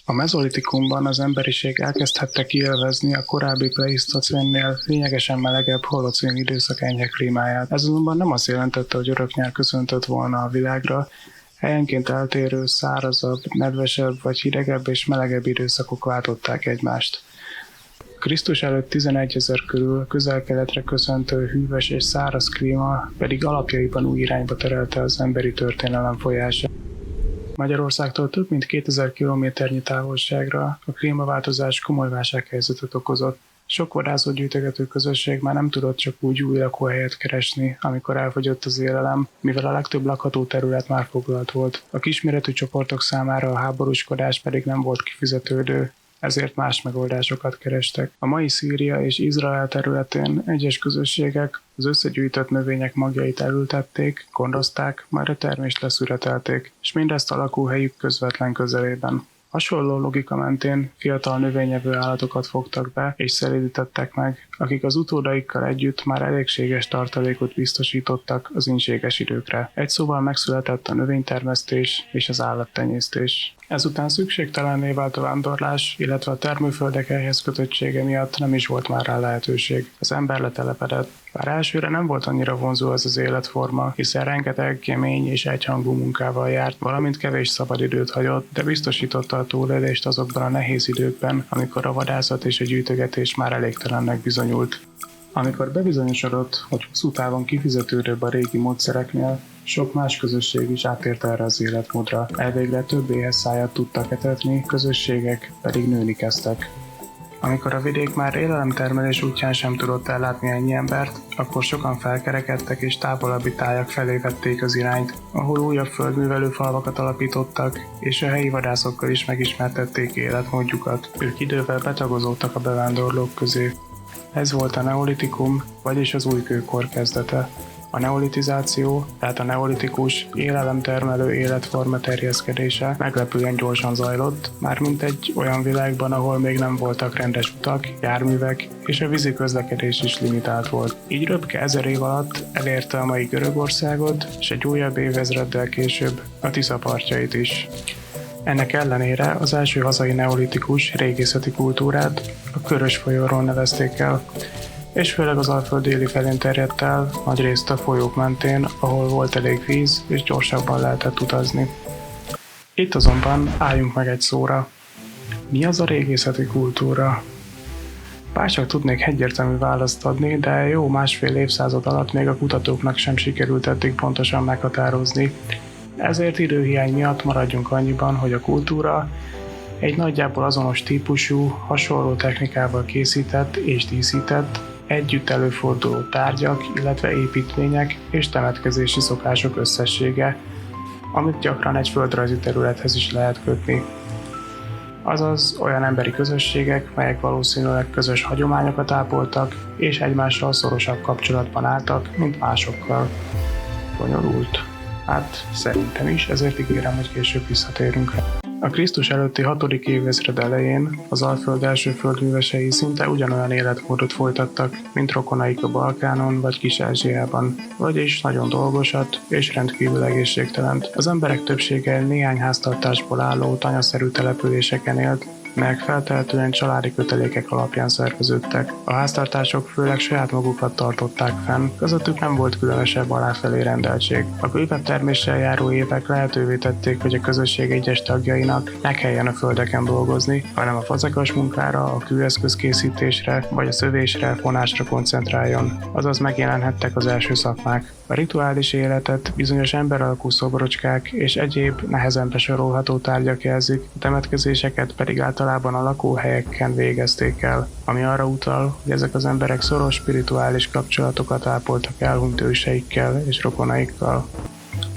A mezolitikumban az emberiség elkezdhette kiélvezni a korábbi pleisztocénnél lényegesen melegebb holocén időszak enyhe klímáját. Ez azonban nem azt jelentette, hogy örök nyár köszöntött volna a világra, helyenként eltérő, szárazabb, nedvesebb vagy hidegebb és melegebb időszakok váltották egymást. Krisztus előtt 11 000 körül közel-keletre köszöntő hűvös és száraz klíma pedig alapjaiban új irányba terelte az emberi történelem folyását. Magyarországtól több mint 2000 kilométernyi távolságra a klímaváltozás komoly válsághelyzetet okozott. Sok vadászó gyűjtögető közösség már nem tudott csak úgy új lakóhelyet keresni, amikor elfogyott az élelem, mivel a legtöbb lakható terület már foglalt volt. A kisméretű csoportok számára a háborúskodás pedig nem volt kifizetődő, ezért más megoldásokat kerestek. A mai Szíria és Izrael területén egyes közösségek az összegyűjtött növények magjait elültették, gondozták, majd a termést leszüretelték, és mindezt a lakóhelyük közvetlen közelében. Hasonló logika mentén fiatal növényevő állatokat fogtak be és szelídítettek meg, akik az utódaikkal együtt már elégséges tartalékot biztosítottak az ínséges időkre. Egy szóval megszületett a növénytermesztés és az állattenyésztés. Ezután szükségtelenné vált a vándorlás, illetve a termőföldek ehhez kötöttsége miatt nem is volt már rá lehetőség. Az ember letelepedett. Bár elsőre nem volt annyira vonzó ez az életforma, hiszen rengeteg kemény és egyhangú munkával járt, valamint kevés szabadidőt hagyott, de biztosította a túlélést azokban a nehéz időkben, amikor a vadászat és a gyűjtögetés már elégtelennek bizonyult. Amikor bebizonyosodott, hogy hosszú távon kifizetődőbb a régi módszereknél, sok más közösség is átért erre az életmódra. Elvégre több éhes szájat tudtak etetni, közösségek pedig nőni kezdtek. Amikor a vidék már élelemtermelés útján sem tudott ellátni ennyi embert, akkor sokan felkerekedtek és távolabbi tájak felé vették az irányt, ahol újabb földművelő falvakat alapítottak, és a helyi vadászokkal is megismertették életmódjukat. Ők idővel betagozódtak a bevándorlók közé. Ez volt a neolitikum, vagyis az újkőkor kezdete. A neolitizáció, tehát a neolitikus, élelemtermelő életforma terjeszkedése meglepően gyorsan zajlott, mármint egy olyan világban, ahol még nem voltak rendes utak, járművek, és a vízi közlekedés is limitált volt. Így röpke 1000 év alatt elérte a mai Görögországot, és egy újabb évezreddel később a Tisza partjait is. Ennek ellenére az első hazai neolitikus régészeti kultúrát a Körös folyóról nevezték el, és főleg az Alföld déli felén terjedt el, nagyrészt a folyók mentén, ahol volt elég víz, és gyorsabban lehetett utazni. Itt azonban álljunk meg egy szóra. Mi az a régészeti kultúra? Bárcsak tudnék egyértelmű választ adni, de jó másfél évszázad alatt még a kutatóknak sem sikerült eddig pontosan meghatározni. Ezért időhiány miatt maradjunk annyiban, hogy a kultúra egy nagyjából azonos típusú, hasonló technikával készített és díszített, együtt előforduló tárgyak, illetve építmények és temetkezési szokások összessége, amit gyakran egy földrajzi területhez is lehet kötni. Azaz olyan emberi közösségek, melyek valószínűleg közös hagyományokat ápoltak, és egymással szorosabb kapcsolatban álltak, mint másokkal. Bonyolult. Hát szerintem is, ezért ígérem, hogy később visszatérünk rá. A Krisztus előtti 6. évezred elején az Alföld első földművesei szinte ugyanolyan életmódot folytattak, mint rokonaik a Balkánon vagy Kis-Ázsiában, vagyis nagyon dolgosat és rendkívül egészségtelent. Az emberek többsége néhány háztartásból álló tanyaszerű településeken élt, melyek feltehetően családi kötelékek alapján szerveződtek. A háztartások főleg saját magukat tartották fenn, közöttük nem volt különösebb aláfelé rendeltség. A bővebb terméssel járó évek lehetővé tették, hogy a közösség egyes tagjainak ne kelljen a földeken dolgozni, hanem a fazekas munkára, a kőeszközkészítésre vagy a szövésre, fonásra koncentráljon. Azaz megjelenhettek az első szakmák. A rituális életet bizonyos emberalakú szobrocskák és egyéb nehezen besorolható tárgyak jelzik, a temetkezéseket pedig általában a lakóhelyeken végezték el, ami arra utal, hogy ezek az emberek szoros spirituális kapcsolatokat ápoltak elhunyt őseikkel és rokonaikkal.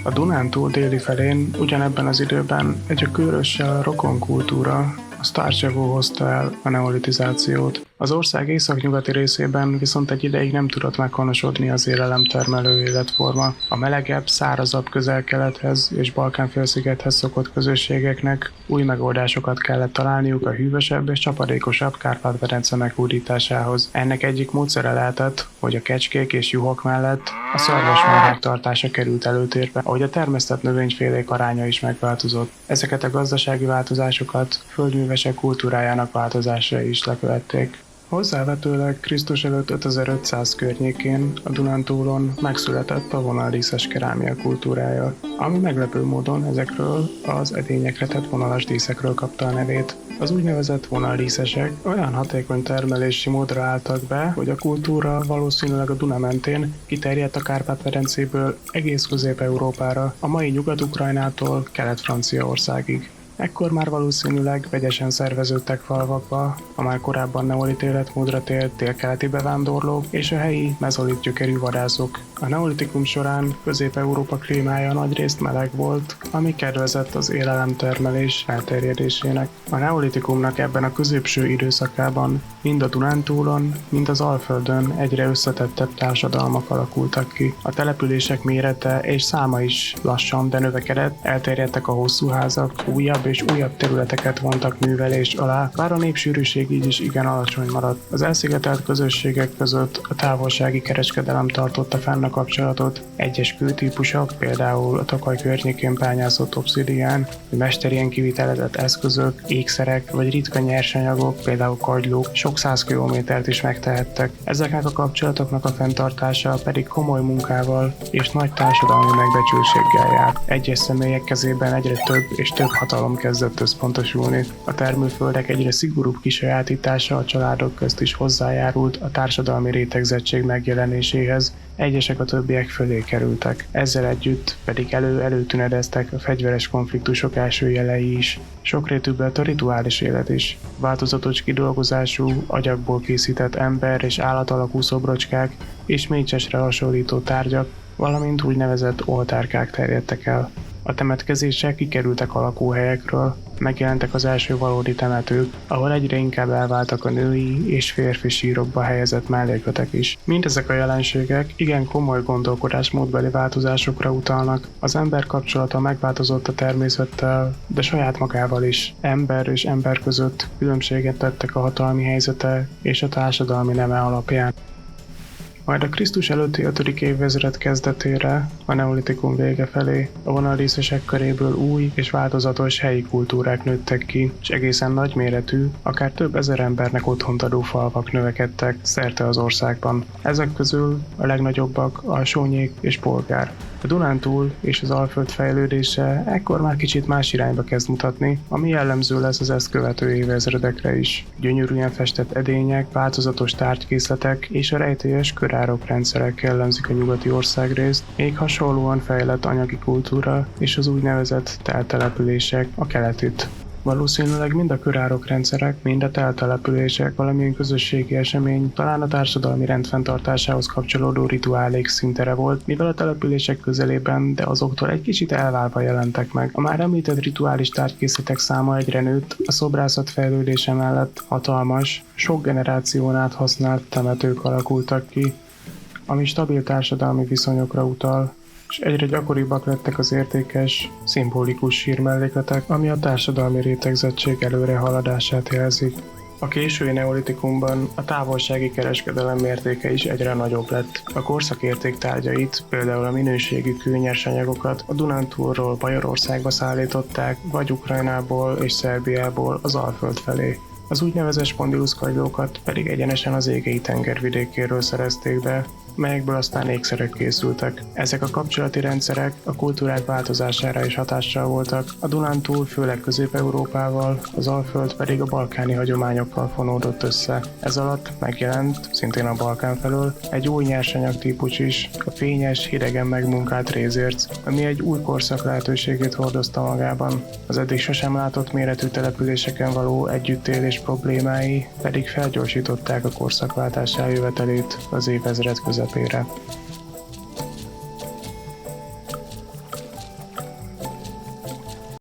A Dunántúl déli felén ugyanebben az időben egy a Körössel rokon kultúra, a Starcevo hozta el a neolitizációt. Az ország északnyugati részében viszont egy ideig nem tudott meghonosodni az élelemtermelő életforma. A melegebb, szárazabb Közel-Kelethez és Balkán-félszigethez szokott közösségeknek új megoldásokat kellett találniuk a hűvösebb és csapadékosabb Kárpát-medence meghódításához. Ennek egyik módszere lehetett, hogy a kecskék és juhok mellett a szarvasmarhák tartása került előtérbe, ahogy a termesztett növényfélék aránya is megváltozott. Ezeket a gazdasági változásokat földművesek kultúrájának változásai is lekövették. Hozzávetőleg Krisztus előtt 5500 környékén a Dunántúlon megszületett a vonaldíszes kerámia kultúrája, ami meglepő módon ezekről az edényekre tett vonalas díszekről kapta a nevét. Az úgynevezett vonaldíszesek olyan hatékony termelési módra álltak be, hogy a kultúra valószínűleg a Duna mentén kiterjedt a Kárpát-medencéből egész Közép-Európára, a mai Nyugat-Ukrajnától Kelet-Franciaországig. Ekkor már valószínűleg vegyesen szerveződtek falvakba a már korábban neolit életmódra tért délkeleti bevándorlók és a helyi mezolit gyökerű vadászok. A neolitikum során Közép-Európa klímája nagyrészt meleg volt, ami kedvezett az élelemtermelés elterjedésének. A neolitikumnak ebben a középső időszakában mind a Dunántúlon, mind az Alföldön egyre összetettebb társadalmak alakultak ki. A települések mérete és száma is lassan, de növekedett, elterjedtek a hosszú házak, újabb és újabb területeket vontak művelés alá, bár a népsűrűség így is igen alacsony maradt. Az elszigetelt közösségek között a távolsági kereskedelem tartotta fenn a kapcsolatot. Egyes kőtípusok, például a Tokaj környékén bányászott obszidián, mesterien kivitelezett eszközök, ékszerek vagy ritka nyersanyagok, például kagylók sok 100 kilométert is megtehettek. Ezeknek a kapcsolatoknak a fenntartása pedig komoly munkával és nagy társadalmi megbecsültséggel jár. Egyes személyek kezében egyre több és több hatalom kezdett összpontosulni. A termőföldek egyre szigorúbb kisajátítása a családok közt is hozzájárult a társadalmi rétegzettség megjelenéséhez, egyesek a többiek fölé kerültek. Ezzel együtt pedig előtünedeztek a fegyveres konfliktusok első jelei is. Sokrétűbb lett a rituális élet is. Változatos kidolgozású, agyagból készített ember és állatalakú szobrocskák és mécsesre hasonlító tárgyak, valamint úgynevezett oltárkák terjedtek el. A temetkezések kikerültek a lakóhelyekről, megjelentek az első valódi temetők, ahol egyre inkább elváltak a női és férfi sírokba helyezett mellékletek is. Mindezek a jelenségek igen komoly gondolkodásmódbeli változásokra utalnak. Az ember kapcsolata megváltozott a természettel, de saját magával is. Ember és ember között különbséget tettek a hatalmi helyzete és a társadalmi neme alapján. Majd a Krisztus előtti 5. évezred kezdetére, a neolitikum vége felé a vonaldíszesek köréből új és változatos helyi kultúrák nőttek ki, és egészen nagyméretű, akár több ezer embernek otthont adó falvak növekedtek szerte az országban. Ezek közül a legnagyobbak Alsónyék és Polgár. A Dunántúl és az Alföld fejlődése ekkor már kicsit más irányba kezd mutatni, ami jellemző lesz az ezt követő évezredekre is. Gyönyörűen festett edények, változatos tárgykészletek és a rejtélyes körárokrendszerek jellemzik a nyugati országrészt, még hasonlóan fejlett anyagi kultúra és az úgynevezett teltelepülések a keletit. Valószínűleg mind a körárokrendszerek, mind a teltelepülések valamilyen közösségi esemény, talán a társadalmi rendfenntartásához kapcsolódó rituálék szintere volt, mivel a települések közelében, de azoktól egy kicsit elválva jelentek meg. A már említett rituális tárgykészletek száma egyre nőtt, a szobrászat fejlődése mellett hatalmas, sok generáción át használt temetők alakultak ki, ami stabil társadalmi viszonyokra utal, és egyre gyakoribbak lettek az értékes, szimbolikus sírmellékletek, ami a társadalmi rétegzettség előre haladását jelzik. A késői neolitikumban a távolsági kereskedelem mértéke is egyre nagyobb lett. A korszak értéktárgyait, például a minőségű kőnyersanyagokat a Dunántúlról Bajorországba szállították, vagy Ukrajnából és Szerbiából az Alföld felé. Az úgynevezett spondyluszkagylókat pedig egyenesen az Égei tenger vidékéről szerezték be, melyekből aztán ékszerek készültek. Ezek a kapcsolati rendszerek a kultúrák változására is hatással voltak. A Dunántúl főleg Közép-Európával, az Alföld pedig a balkáni hagyományokkal fonódott össze. Ez alatt megjelent, szintén a Balkán felől, egy új nyersanyagtípus is, a fényes, hidegen megmunkált rézérc, ami egy új korszak lehetőségét hordozta magában. Az eddig sosem látott méretű településeken való együttélés problémái pedig felgyorsították a korszakváltás eljövetelét az évezred közepére.